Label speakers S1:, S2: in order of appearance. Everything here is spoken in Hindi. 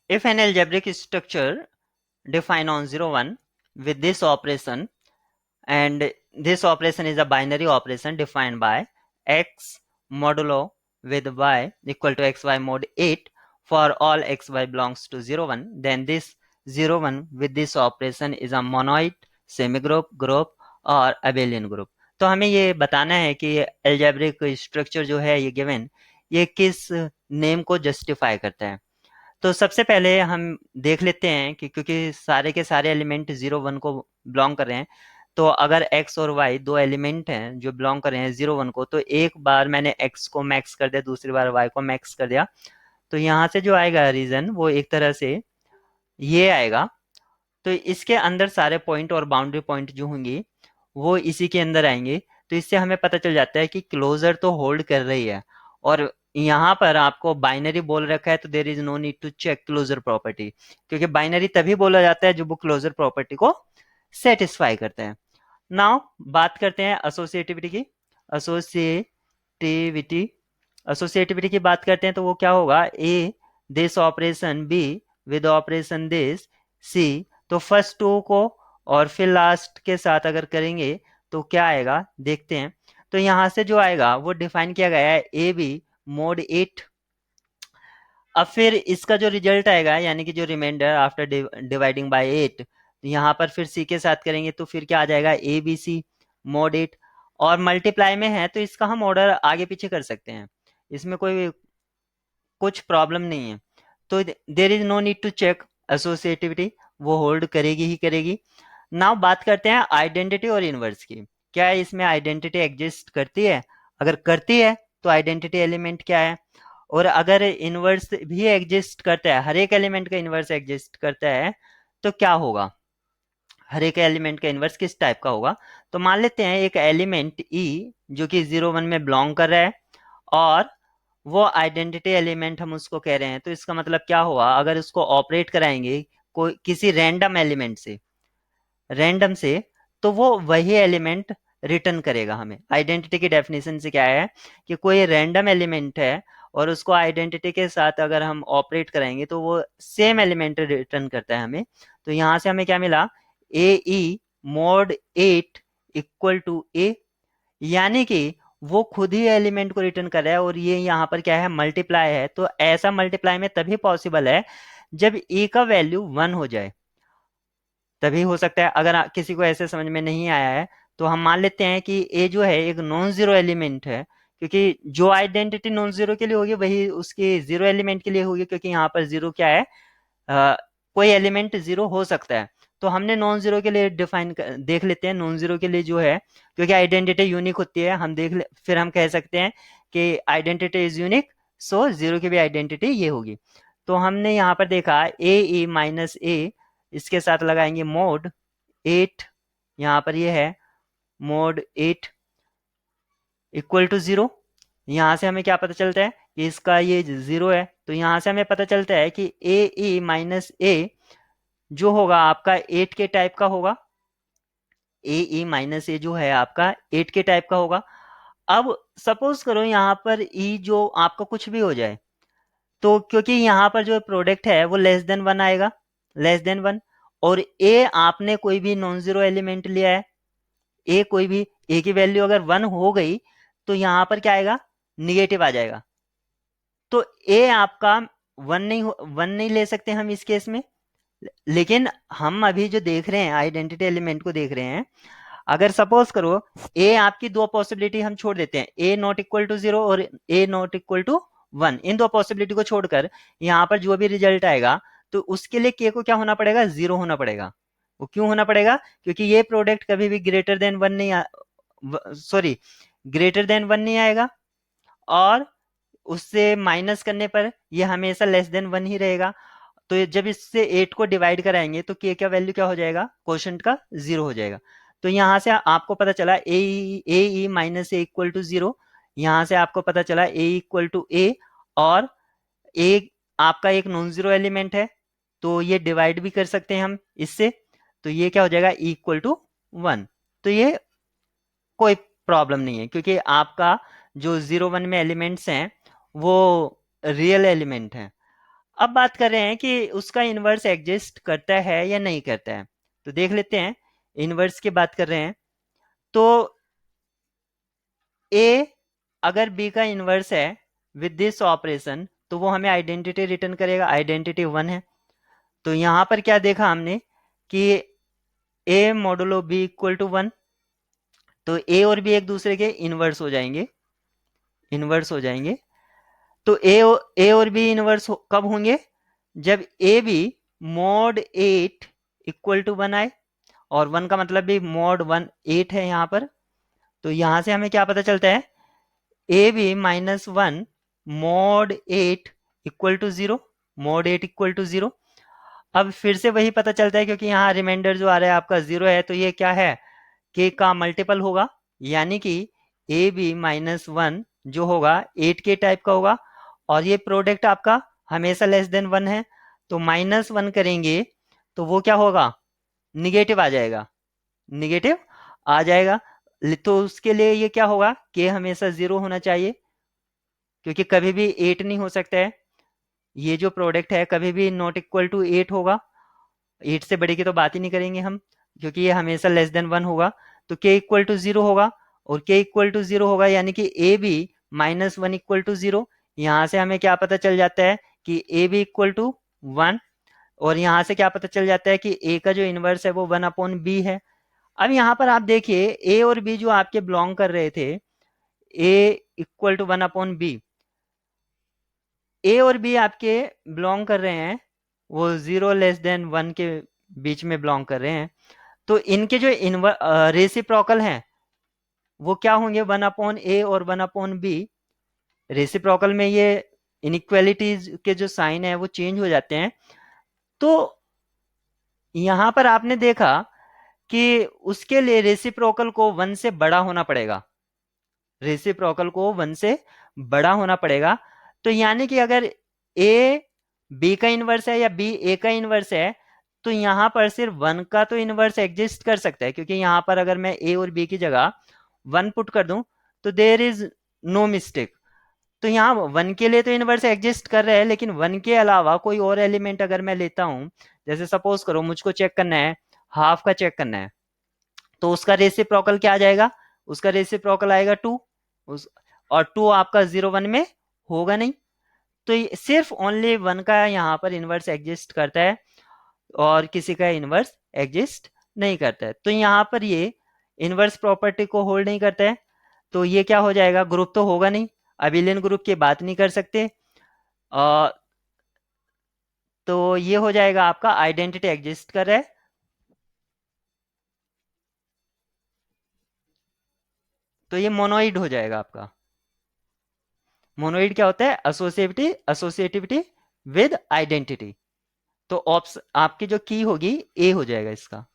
S1: If an algebraic structure defined on 0 1 with this operation, and this operation is a binary operation defined by x modulo with y equal to xy mod 8 for all xy belongs to 0 1, then this 0 1 with this operation is a monoid, semigroup, group और abelian group. तो हमें ये बताना है कि algebraic structure जो है ये given, ये किस नेम को जस्टिफाई करता है. तो सबसे पहले हम देख लेते हैं कि क्योंकि सारे के सारे एलिमेंट 0 1 को बिलोंग कर रहे हैं, तो अगर x और y दो एलिमेंट हैं जो बिलोंग कर रहे हैं 0 1 को, तो एक बार मैंने x को मैक्स कर दिया, दूसरी बार y को मैक्स कर दिया, तो यहाँ से जो आएगा रीजन वो एक तरह से ये आएगा. तो इसके अंदर सारे पॉइंट और बाउंड्री पॉइंट जो होंगी वो इसी के अंदर आएंगे. तो इससे हमें पता चल जाता है कि क्लोजर तो होल्ड कर रही है. और यहाँ पर आपको बाइनरी बोल रखा है, तो there is no need to check closure property, क्योंकि बाइनरी तभी बोला जाता है जब वो क्लोजर प्रॉपर्टी को सेटिस्फाई करते हैं. नाउ बात करते हैं एसोसिएटिविटी की. एसोसिएटिविटी एसोसिएटिविटी की बात करते हैं तो वो क्या होगा, A this operation, B with operation this, C. तो फर्स्ट टू को और फिर लास्ट के साथ अगर करेंगे तो क्या आएगा देखते हैं. तो यहाँ से जो आएगा वो डिफाइन किया गया है ए बी मोड 8. अब फिर इसका जो रिजल्ट आएगा यानी कि जो रिमाइंडर आफ्टर डिवाइडिंग बाय 8, यहाँ पर फिर सी के साथ करेंगे तो फिर क्या आ जाएगा ए बी सी मोड 8. और मल्टीप्लाई में है तो इसका हम ऑर्डर आगे पीछे कर सकते हैं, इसमें कोई कुछ प्रॉब्लम नहीं है. तो there is no need to check associativity, वो होल्ड करेगी ही करेगी. नाउ बात करते हैं आइडेंटिटी और इनवर्स की. क्या इसमें आइडेंटिटी एग्जिस्ट करती है? अगर करती है तो आइडेंटिटी एलिमेंट क्या है, और अगर इनवर्स भी एग्जिस्ट करता है, हर एक एलिमेंट का इनवर्स एग्जिस्ट करता है, तो क्या होगा, हर एक एलिमेंट का इनवर्स किस टाइप का होगा. तो मान लेते हैं एक एलिमेंट ई जो कि 0 1 में बिलोंग कर रहा है और वो आइडेंटिटी एलिमेंट हम उसको कह रहे हैं. तो इसका मतलब क्या हुआ, अगर इसको ऑपरेट कराएंगे कोई किसी रैंडम से, तो वो वही एलिमेंट रिटर्न करेगा हमें. आइडेंटिटी की डेफिनेशन से क्या है कि कोई रैंडम एलिमेंट है और उसको आइडेंटिटी के साथ अगर हम ऑपरेट कराएंगे तो वो सेम एलिमेंट रिटर्न करता है हमें. तो यहाँ से हमें क्या मिला, ए ई मोड 8 इक्वल टू ए, यानी कि वो खुद ही एलिमेंट को रिटर्न कर रहा है और ये यहाँ पर क्या है, मल्टीप्लाई है. तो ऐसा मल्टीप्लाई में तभी पॉसिबल है जब ए का वैल्यू 1 हो जाए, तभी हो सकता है. अगर किसी को ऐसे समझ में नहीं आया है तो हम मान लेते हैं कि ए जो है एक नॉन जीरो एलिमेंट है, क्योंकि जो आइडेंटिटी नॉन जीरो के लिए होगी वही उसके जीरो एलिमेंट के लिए होगी, क्योंकि यहाँ पर जीरो क्या है, कोई एलिमेंट जीरो हो सकता है. तो हमने नॉन जीरो के लिए डिफाइन देख लेते हैं. नॉन जीरो के लिए जो है, क्योंकि आइडेंटिटी यूनिक होती है, हम फिर हम कह सकते हैं कि identity is unique, so zero की भी आइडेंटिटी ये होगी. तो हमने यहाँ पर देखा ए ई माइनस ए, इसके साथ लगाएंगे मोड 8, यहाँ पर ये है मोड 8 इक्वल टू 0. यहाँ से हमें क्या पता चलता है कि इसका ये 0 है. तो यहाँ से हमें पता चलता है कि ए ई माइनस ए जो होगा आपका 8 के टाइप का होगा. ए ई माइनस ए जो है आपका 8 के टाइप का होगा. अब सपोज करो यहाँ पर ई जो आपका कुछ भी हो जाए, तो क्योंकि यहाँ पर जो प्रोडक्ट है वो लेस देन 1 आएगा, लेस देन 1. और ए आपने कोई भी नॉन जीरो एलिमेंट लिया है, ए कोई भी, ए की वैल्यू अगर 1 हो गई तो यहाँ पर क्या आएगा, निगेटिव आ जाएगा. तो ए आपका 1 नहीं ले सकते हम इस केस में. लेकिन हम अभी जो देख रहे हैं आइडेंटिटी एलिमेंट को देख रहे हैं, अगर सपोज करो ए आपकी दो पॉसिबिलिटी हम छोड़ देते हैं, ए नॉट इक्वल टू 0 और ए नॉट इक्वल टू 1, इन दो पॉसिबिलिटी को छोड़कर यहाँ पर जो भी रिजल्ट आएगा तो उसके लिए के को क्या होना पड़ेगा, 0 होना पड़ेगा. वो क्यों होना पड़ेगा, क्योंकि ये प्रोडक्ट कभी भी ग्रेटर देन 1 नहीं, सॉरी, ग्रेटर देन 1 नहीं आएगा, और उससे माइनस करने पर ये हमेशा लेस देन 1 ही रहेगा. तो जब इससे 8 को डिवाइड कराएंगे तो के का वैल्यू क्या हो जाएगा, क्वोशंट का 0 हो जाएगा. तो यहाँ से आपको पता चला ए E minus A equal to 0. यहाँ से आपको पता चला ए इक्वल टू ए, और ए आपका एक नॉन जीरो एलिमेंट है, तो ये डिवाइड भी कर सकते हैं हम इससे. तो ये क्या हो जाएगा, इक्वल टू 1. तो ये कोई प्रॉब्लम नहीं है, क्योंकि आपका जो 0 1 में एलिमेंट्स हैं वो रियल एलिमेंट हैं. अब बात कर रहे हैं कि उसका इन्वर्स एग्जिस्ट करता है या नहीं करता है। तो देख लेते हैं, इन्वर्स की बात कर रहे हैं तो ए अगर बी का इन्वर्स है विद दिस ऑपरेशन तो वो हमें आइडेंटिटी रिटर्न करेगा, आइडेंटिटी 1 है। तो यहां पर क्या देखा हमने कि ए मॉडुलो बी इक्वल टू 1, तो ए और बी एक दूसरे के इन्वर्स हो जाएंगे, इन्वर्स हो जाएंगे। तो ए और बी इन्वर्स कब होंगे, जब A B mod 8 equal to 1 आए, और 1 का मतलब भी मॉड 1 8 है यहाँ पर। तो यहां से हमें क्या पता चलता है, A B minus 1 mod 8 equal to 0, mod 8 equal to 0। अब फिर से वही पता चलता है क्योंकि यहाँ रिमाइंडर जो आ रहा है आपका 0 है, तो ये क्या है, के का मल्टीपल होगा, यानी कि ए बी माइनस 1 जो होगा 8 के टाइप का होगा, और ये प्रोडक्ट आपका हमेशा लेस देन 1 है। तो माइनस 1 करेंगे तो वो क्या होगा, निगेटिव आ जाएगा, निगेटिव आ जाएगा। तो उसके लिए ये क्या होगा, के हमेशा 0 होना चाहिए, क्योंकि कभी भी 8 नहीं हो सकता है। ये जो प्रोडक्ट है कभी भी नॉट इक्वल टू 8 होगा, 8 से बड़े की तो बात ही नहीं करेंगे हम, क्योंकि ये हमेशा लेस देन 1 होगा। तो के इक्वल टू 0 होगा, और के इक्वल टू 0 होगा यानी कि A B minus 1 equal to 0। यहाँ से हमें क्या पता चल जाता है कि ए बी इक्वल टू 1, और यहाँ से क्या पता चल जाता है कि ए का जो इन्वर्स है वो 1 अपॉन बी है। अब यहाँ पर आप देखिए ए और बी जो आपके बिलोंग कर रहे थे, ए इक्वल टू 1 अपॉन बी, ए और बी आपके बिलोंग कर रहे हैं वो 0 लेस देन 1 के बीच में बिलोंग कर रहे हैं। तो इनके जो रेसिप्रोकल हैं वो क्या होंगे, 1 अपॉन ए और 1 अपॉन बी। रेसिप्रोकल में ये इनइक्वालिटीज के जो साइन है वो चेंज हो जाते हैं। तो यहां पर आपने देखा कि उसके लिए रेसिप्रोकल को 1 से बड़ा होना पड़ेगा, रेसिप्रोकल को 1 से बड़ा होना पड़ेगा। तो यानी कि अगर ए बी का इन्वर्स है या बी ए का इन्वर्स है, तो यहां पर सिर्फ 1 का तो इन्वर्स एग्जिस्ट कर सकता है, क्योंकि यहां पर अगर मैं ए और बी की जगह 1 पुट कर दूं तो देयर इज नो मिस्टेक। तो यहाँ 1 के लिए तो इन्वर्स एग्जिस्ट कर रहा है, लेकिन 1 के अलावा कोई और एलिमेंट अगर मैं लेता हूं, जैसे सपोज करो मुझको चेक करना है, हाफ का चेक करना है, तो उसका रेसिप्रोकल क्या आ जाएगा, उसका रेसिप्रोकल आएगा 2, उस और 2 आपका 0 1 में होगा नहीं। तो सिर्फ ओनली 1 का यहाँ पर इन्वर्स एग्जिस्ट करता है, और किसी का इन्वर्स एग्जिस्ट नहीं करता है। तो यहाँ पर ये इन्वर्स प्रॉपर्टी को होल्ड नहीं करता है। तो ये क्या हो जाएगा, ग्रुप तो होगा नहीं, अबिलियन ग्रुप की बात नहीं कर सकते। आ, तो ये हो जाएगा आपका आइडेंटिटी एग्जिस्ट कर रहा है। तो ये मोनोइड हो जाएगा आपका। मोनोइड क्या होता है, एसोसिएटिविटी विद आइडेंटिटी। तो ऑप्स आपकी जो की होगी ए हो जाएगा इसका।